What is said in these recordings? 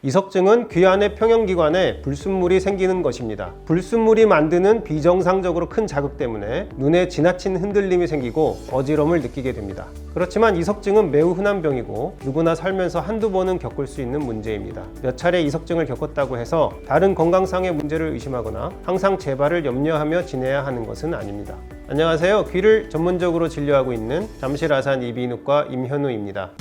이석증은 귀 안의 평형기관에 불순물이 생기는 것입니다. 불순물이 만드는 비정상적으로 큰 자극 때문에 눈에 지나친 흔들림이 생기고 어지러움을 느끼게 됩니다. 그렇지만 이석증은 매우 흔한 병이고 누구나 살면서 한두 번은 겪을 수 있는 문제입니다. 몇 차례 이석증을 겪었다고 해서 다른 건강상의 문제를 의심하거나 항상 재발을 염려하며 지내야 하는 것은 아닙니다. 안녕하세요. 귀를 전문적으로 진료하고 있는 잠실 아산 이비인후과 임현우입니다.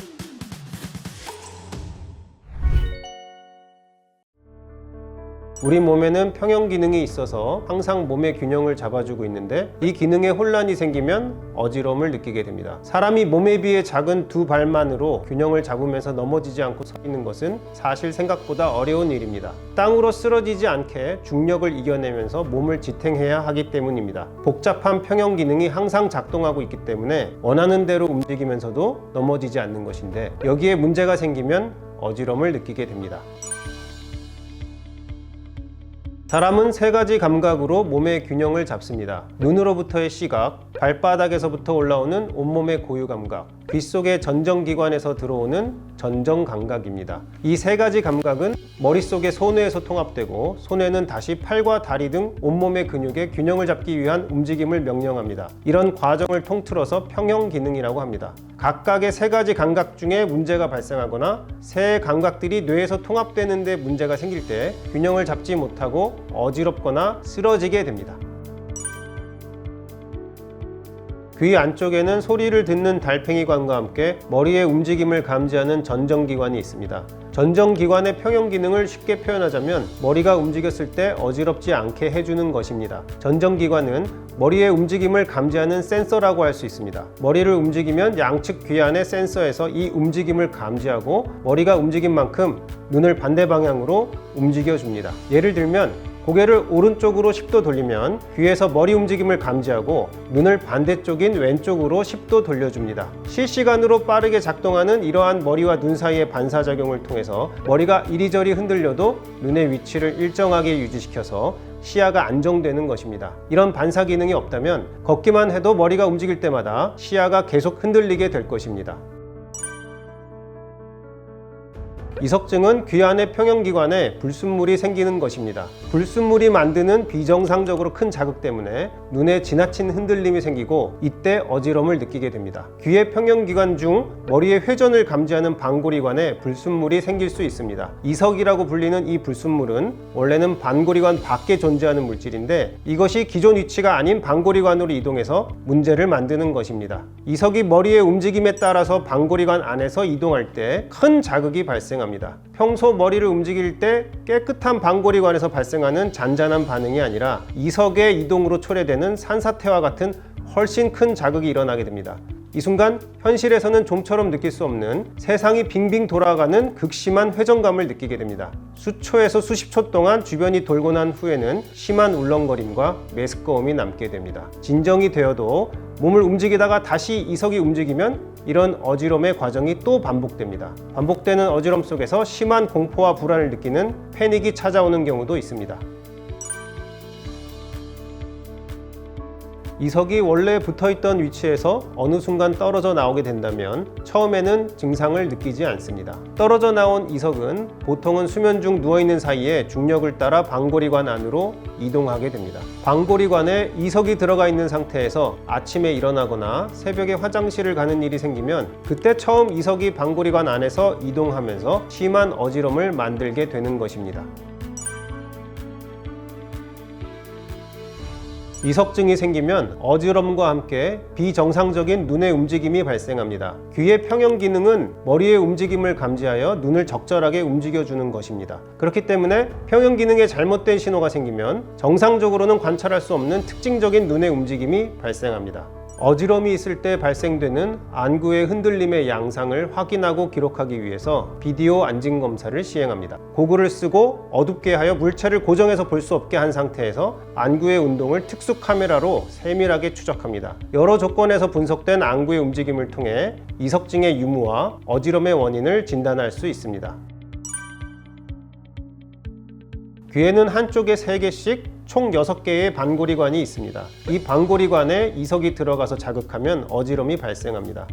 우리 몸에는 평형 기능이 있어서 항상 몸의 균형을 잡아주고 있는데 이 기능에 혼란이 생기면 어지러움을 느끼게 됩니다. 사람이 몸에 비해 작은 두 발만으로 균형을 잡으면서 넘어지지 않고 서 있는 것은 사실 생각보다 어려운 일입니다. 땅으로 쓰러지지 않게 중력을 이겨내면서 몸을 지탱해야 하기 때문입니다. 복잡한 평형 기능이 항상 작동하고 있기 때문에 원하는 대로 움직이면서도 넘어지지 않는 것인데 여기에 문제가 생기면 어지러움을 느끼게 됩니다. 사람은 세 가지 감각으로 몸의 균형을 잡습니다. 눈으로부터의 시각, 발바닥에서부터 올라오는 온몸의 고유 감각, 귓속의 전정기관에서 들어오는 전정 감각입니다. 이 세 가지 감각은 머릿속의 소뇌에서 통합되고 소뇌는 다시 팔과 다리 등 온몸의 근육의 균형을 잡기 위한 움직임을 명령합니다. 이런 과정을 통틀어서 평형 기능이라고 합니다. 각각의 세 가지 감각 중에 문제가 발생하거나 세 감각들이 뇌에서 통합되는 데 문제가 생길 때 균형을 잡지 못하고 어지럽거나 쓰러지게 됩니다. 귀 안쪽에는 소리를 듣는 달팽이관과 함께 머리의 움직임을 감지하는 전정기관이 있습니다. 전정기관의 평형 기능을 쉽게 표현하자면 머리가 움직였을 때 어지럽지 않게 해주는 것입니다. 전정기관은 머리의 움직임을 감지하는 센서라고 할 수 있습니다. 머리를 움직이면 양측 귀 안의 센서에서 이 움직임을 감지하고 머리가 움직인 만큼 눈을 반대 방향으로 움직여줍니다. 예를 들면 고개를 오른쪽으로 10도 돌리면 귀에서 머리 움직임을 감지하고 눈을 반대쪽인 왼쪽으로 10도 돌려줍니다. 실시간으로 빠르게 작동하는 이러한 머리와 눈 사이의 반사작용을 통해서 머리가 이리저리 흔들려도 눈의 위치를 일정하게 유지시켜서 시야가 안정되는 것입니다. 이런 반사 기능이 없다면 걷기만 해도 머리가 움직일 때마다 시야가 계속 흔들리게 될 것입니다. 이석증은 귀 안의 평형기관에 불순물이 생기는 것입니다. 불순물이 만드는 비정상적으로 큰 자극 때문에 눈에 지나친 흔들림이 생기고 이때 어지러움을 느끼게 됩니다. 귀의 평형기관 중 머리의 회전을 감지하는 반고리관에 불순물이 생길 수 있습니다. 이석이라고 불리는 이 불순물은 원래는 반고리관 밖에 존재하는 물질인데 이것이 기존 위치가 아닌 반고리관으로 이동해서 문제를 만드는 것입니다. 이석이 머리의 움직임에 따라서 반고리관 안에서 이동할 때 큰 자극이 발생합니다. 평소 머리를 움직일 때 깨끗한 반고리관에서 발생하는 잔잔한 반응이 아니라 이석의 이동으로 초래되는 산사태와 같은 훨씬 큰 자극이 일어나게 됩니다. 이 순간 현실에서는 좀처럼 느낄 수 없는 세상이 빙빙 돌아가는 극심한 회전감을 느끼게 됩니다. 수초에서 수십 초 동안 주변이 돌고 난 후에는 심한 울렁거림과 메스꺼움이 남게 됩니다. 진정이 되어도 몸을 움직이다가 다시 이석이 움직이면 이런 어지러움의 과정이 또 반복됩니다. 반복되는 어지러움 속에서 심한 공포와 불안을 느끼는 패닉이 찾아오는 경우도 있습니다. 이석이 원래 붙어있던 위치에서 어느 순간 떨어져 나오게 된다면 처음에는 증상을 느끼지 않습니다. 떨어져 나온 이석은 보통은 수면 중 누워있는 사이에 중력을 따라 반고리관 안으로 이동하게 됩니다. 반고리관에 이석이 들어가 있는 상태에서 아침에 일어나거나 새벽에 화장실을 가는 일이 생기면 그때 처음 이석이 반고리관 안에서 이동하면서 심한 어지러움을 만들게 되는 것입니다. 이석증이 생기면 어지러움과 함께 비정상적인 눈의 움직임이 발생합니다. 귀의 평형 기능은 머리의 움직임을 감지하여 눈을 적절하게 움직여주는 것입니다. 그렇기 때문에 평형 기능에 잘못된 신호가 생기면 정상적으로는 관찰할 수 없는 특징적인 눈의 움직임이 발생합니다. 어지러움이 있을 때 발생되는 안구의 흔들림의 양상을 확인하고 기록하기 위해서 비디오 안진 검사를 시행합니다. 고글을 쓰고 어둡게 하여 물체를 고정해서 볼 수 없게 한 상태에서 안구의 운동을 특수 카메라로 세밀하게 추적합니다. 여러 조건에서 분석된 안구의 움직임을 통해 이석증의 유무와 어지러움의 원인을 진단할 수 있습니다. 귀에는 한쪽에 3개씩 총 6개의 반고리관이 있습니다. 이 반고리관에 이석이 들어가서 자극하면 어지러움이 발생합니다.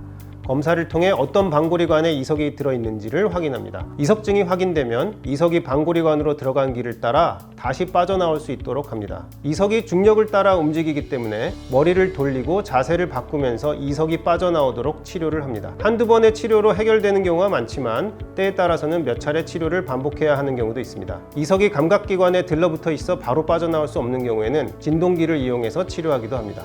검사를 통해 어떤 방골이관에 이석이 들어있는지를 확인합니다. 이석증이 확인되면 이석이 방골이관으로 들어간 길을 따라 다시 빠져나올 수 있도록 합니다. 이석이 중력을 따라 움직이기 때문에 머리를 돌리고 자세를 바꾸면서 이석이 빠져나오도록 치료를 합니다. 한두 번의 치료로 해결되는 경우가 많지만 때에 따라서는 몇 차례 치료를 반복해야 하는 경우도 있습니다. 이석이 감각기관에 들러붙어 있어 바로 빠져나올 수 없는 경우에는 진동기를 이용해서 치료하기도 합니다.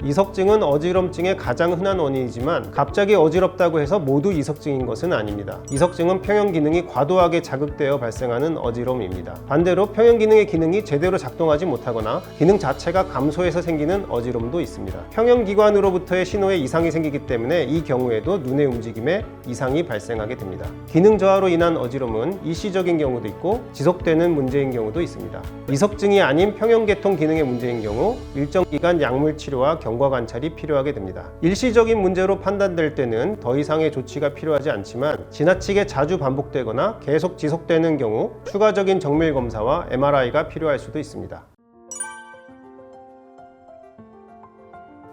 이석증은 어지럼증의 가장 흔한 원인이지만 갑자기 어지럽다고 해서 모두 이석증인 것은 아닙니다. 이석증은 평형 기능이 과도하게 자극되어 발생하는 어지럼입니다. 반대로 평형 기능의 기능이 제대로 작동하지 못하거나 기능 자체가 감소해서 생기는 어지럼도 있습니다. 평형 기관으로부터의 신호에 이상이 생기기 때문에 이 경우에도 눈의 움직임에 이상이 발생하게 됩니다. 기능 저하로 인한 어지럼은 일시적인 경우도 있고 지속되는 문제인 경우도 있습니다. 이석증이 아닌 평형계통 기능의 문제인 경우 일정 기간 약물 치료와 경과 관찰이 필요하게 됩니다. 일시적인 문제로 판단될 때는 더 이상의 조치가 필요하지 않지만 지나치게 자주 반복되거나 계속 지속되는 경우 추가적인 정밀 검사와 MRI가 필요할 수도 있습니다.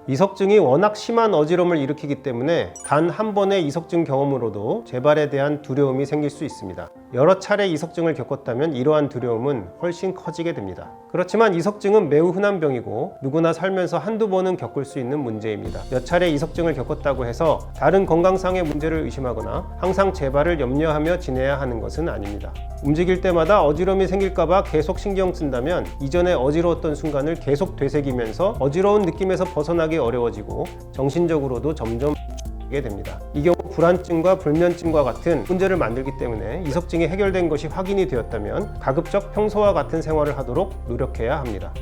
이석증이 워낙 심한 어지럼을 일으키기 때문에 단 한 번의 이석증 경험으로도 재발에 대한 두려움이 생길 수 있습니다. 여러 차례 이석증을 겪었다면 이러한 두려움은 훨씬 커지게 됩니다. 그렇지만 이석증은 매우 흔한 병이고 누구나 살면서 한두 번은 겪을 수 있는 문제입니다. 몇 차례 이석증을 겪었다고 해서 다른 건강상의 문제를 의심하거나 항상 재발을 염려하며 지내야 하는 것은 아닙니다. 움직일 때마다 어지럼이 생길까봐 계속 신경 쓴다면 이전에 어지러웠던 순간을 계속 되새기면서 어지러운 느낌에서 벗어나기 어려워지고 정신적으로도 점점 게 됩니다. 이 경우 불안증과 불면증과 같은 문제를 만들기 때문에 이석증이 해결된 것이 확인이 되었다면 가급적 평소와 같은 생활을 하도록 노력해야 합니다.